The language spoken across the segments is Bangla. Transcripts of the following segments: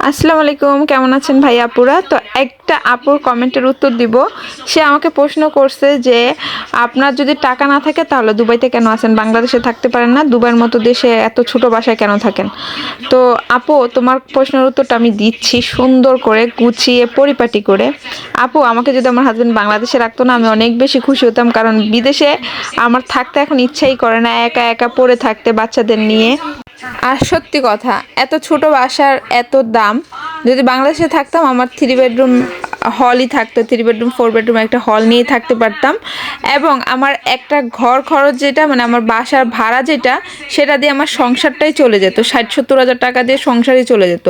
আসসালামু আলাইকুম, কেমন আছেন ভাই আপুরা? তো একটা আপুর কমেন্টের উত্তর দিব। সে আমাকে প্রশ্ন করছে যে আপনার যদি টাকা না থাকে তাহলে দুবাইতে কেন আছেন, বাংলাদেশে থাকতে পারেন না? দুবাইয়ের মতো দেশে এত ছোট বাসায় কেন থাকেন? তো আপু, তোমার প্রশ্নের উত্তরটা আমি দিচ্ছি সুন্দর করে, গুছিয়ে, পরিপাটি করে। আপু, আমাকে যদি আমার হাজবেন্ড বাংলাদেশে রাখতো না, আমি অনেক বেশি খুশি হতাম, কারণ বিদেশে আমার থাকতে এখন ইচ্ছাই করে না, একা একা পড়ে থাকতে বাচ্চাদের নিয়ে। আর সত্যি কথা, এত ছোট বাসার এত দাম। যদি বাংলাদেশে থাকতাম, আমার 3 বেডরুম হলই থাকতো, 3 বেডরুম 4 বেডরুম একটা হল নিয়ে থাকতে পারতাম, এবং আমার একটা ঘর খরচ যেটা, মানে আমার বাসার ভাড়া যেটা, সেটা দিয়ে আমার সংসারটাই চলে যেত, 60-70 হাজার টাকা দিয়ে সংসারই চলে যেত।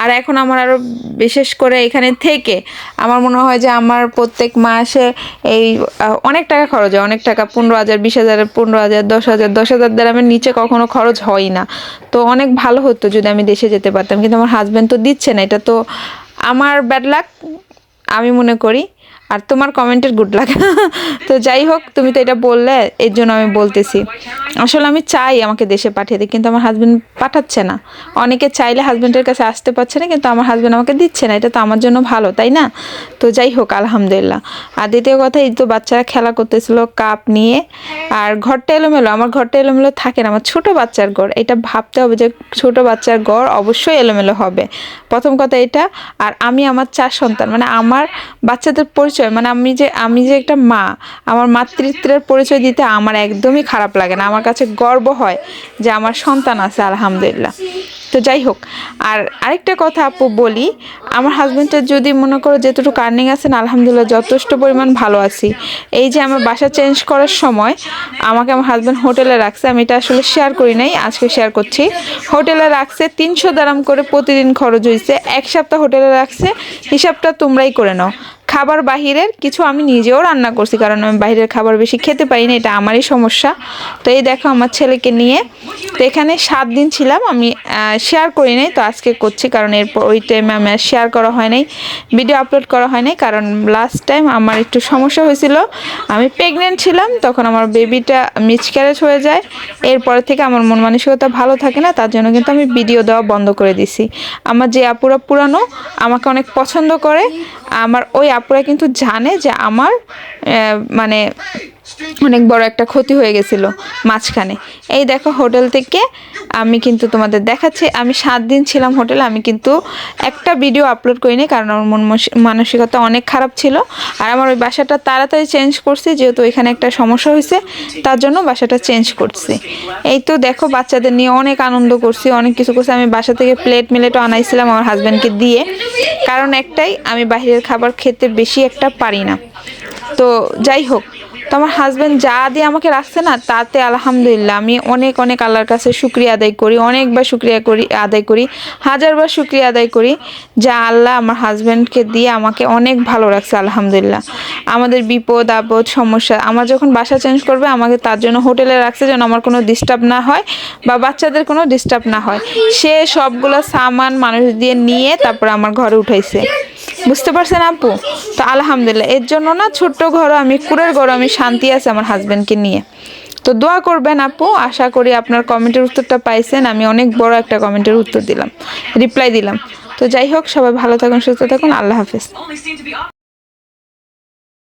আর এখন আমার আরও বিশেষ করে এখানে থেকে আমার মনে হয় যে আমার প্রত্যেক মাসে এই অনেক টাকা খরচ হয়, অনেক টাকা, 15,000, 20,000, 15,000, 10,000, 10,000 দ্রামের নিচে কখনো খরচ হয় না। তো অনেক ভালো হতো যদি আমি দেশে যেতে পারতাম, কিন্তু আমার হাজব্যান্ড তো দিচ্ছে না। এটা তো আমার ব্যাড লাক আমি মনে করি, আর তোমার কমেন্টের গুড লাক। তো যাই হোক, তুমি তো এটা বললে, এর জন্য আমি বলতেছি। আসলে আমি চাই আমাকে দেশে পাঠিয়ে দিই, কিন্তু আমার হাজব্যান্ড পাঠাচ্ছে না। অনেকে চাইলে হাজব্যান্ডের কাছে আসতে পারছে না, কিন্তু আমার হাজব্যান্ড আমাকে দিচ্ছে না। এটা তো আমার জন্য ভালো, তাই না? তো যাই হোক, আলহামদুলিল্লাহ। আর দ্বিতীয় কথা, এই তো বাচ্চারা খেলা করতেছিল কাপ নিয়ে, আর ঘরটা এলোমেলো। আমার ঘরটা এলোমেলো থাকে না, আমার ছোট বাচ্চার ঘর। এটা ভাবতে হবে যে ছোট বাচ্চার ঘর অবশ্যই এলোমেলো হবে, প্রথম কথা এটা। আর আমি আমার 4 সন্তান, মানে আমার বাচ্চাদের পরিচয়, মানে আমি যে একটা মা, আমার মাতৃত্বের পরিচয় দিতে আমার একদমই খারাপ লাগে না। আমার কাছে গর্ব হয় যে আমার সন্তান আছে, আলহামদুলিল্লাহ। তো যাই হোক, আর আরেকটা কথা আপু বলি, আমার হাজব্যান্ডের যদি মনে করো যেতটুকু আর্নিং আছে না, আলহামদুলিল্লাহ যথেষ্ট পরিমাণ ভালো আছি। এই যে আমার বাসা চেঞ্জ করার সময় আমাকে আমার হাজব্যান্ড হোটেলে রাখছে, আমি এটা আসলে শেয়ার করি নাই, আজকে শেয়ার করছি। হোটেলে রাখছে, 300 দারাম করে প্রতিদিন খরচ হয়েছে। 1 সপ্তাহ হোটেলে রাখছে, হিসাবটা তোমরাই করে নাও। খাবার বাহিরের কিছু আমি নিজেও রান্না করছি, কারণ আমি বাইরের খাবার বেশি খেতে পারি না, এটা আমারই সমস্যা। তো এই দেখো আমার ছেলেকে নিয়ে, তো এখানে 7 দিন ছিলাম। আমি শেয়ার করি নাই, তো আজকে করছি, কারণ এরপর ওই টাইমে আমি আর শেয়ার করা হয় নাই, ভিডিও আপলোড করা হয় নাই, কারণ লাস্ট টাইম আমার একটু সমস্যা হয়েছিল। আমি প্রেগনেন্ট ছিলাম, তখন আমার বেবিটা মিসক্যারেজ হয়ে যায়। এরপরে থেকে আমার মন মানসিকতা ভালো থাকে না, তার জন্য কিন্তু আমি ভিডিও দেওয়া বন্ধ করে দিছি। আমার যে আপুরা পুরানো আমাকে অনেক পছন্দ করে, আমার ওই আপুরা কিন্তু জানে যে আমার মানে অনেক বড় একটা ক্ষতি হয়ে গেছিল মাঝখানে। এই দেখো, হোটেল থেকে আমি কিন্তু তোমাদের দেখাচ্ছি, আমি 7 দিন ছিলাম হোটেলে। আমি কিন্তু একটা ভিডিও আপলোড করিনি, কারণ আমার মন মানসিকতা অনেক খারাপ ছিল। আর আমার ওই বাসাটা তাড়াতাড়ি চেঞ্জ করছি, যেহেতু এখানে একটা সমস্যা হয়েছে, তার জন্য বাসাটা চেঞ্জ করছি। এই তো দেখো, বাচ্চাদের নিয়ে অনেক আনন্দ করছি, অনেক কিছু করছি। আমি বাসা থেকে প্লেট মিলেটও আনাইছিলাম আমার হাজব্যান্ডকে দিয়ে, কারণ একটাই, আমি বাইরের খাবার খেতে বেশি একটা পারি না। তো যাই হোক, তো আমার হাজব্যান্ড যা দিয়ে আমাকে রাখছে না, তাতে আলহামদুলিল্লাহ আমি অনেক অনেক আল্লাহর কাছে শুকরিয়া আদায় করি, অনেকবার শুকরিয়া আদায় করি, হাজারবার শুকরিয়া আদায় করি, যা আল্লাহ আমার হাজব্যান্ডকে দিয়ে আমাকে অনেক ভালো রাখছে, আলহামদুলিল্লাহ। আমাদের বিপদ আপদ সমস্যা, আমার যখন বাসা চেঞ্জ করবে, আমাকে তার জন্য হোটেলে রাখছে, যেন আমার কোনো ডিস্টার্ব না হয় বা বাচ্চাদের কোনো ডিস্টার্ব না হয়। সে সবগুলো সামান মানুষ দিয়ে নিয়ে তারপর আমার ঘরে উঠাইছে, বুঝতে পারছেন আপু? তো আলহামদুলিল্লাহ, এর জন্য না, ছোট্ট ঘর, আমি কুড়ের ঘর, আমি শান্তি আছে আমার হাজব্যান্ডকে নিয়ে। তো দোয়া করবেন আপু, আশা করি আপনার কমেন্টের উত্তরটা পাইছেন। আমি অনেক বড় একটা কমেন্টের উত্তর দিলাম, রিপ্লাই দিলাম। তো যাই হোক, সবাই ভালো থাকুন, সুস্থ থাকুন, আল্লাহ হাফেজ।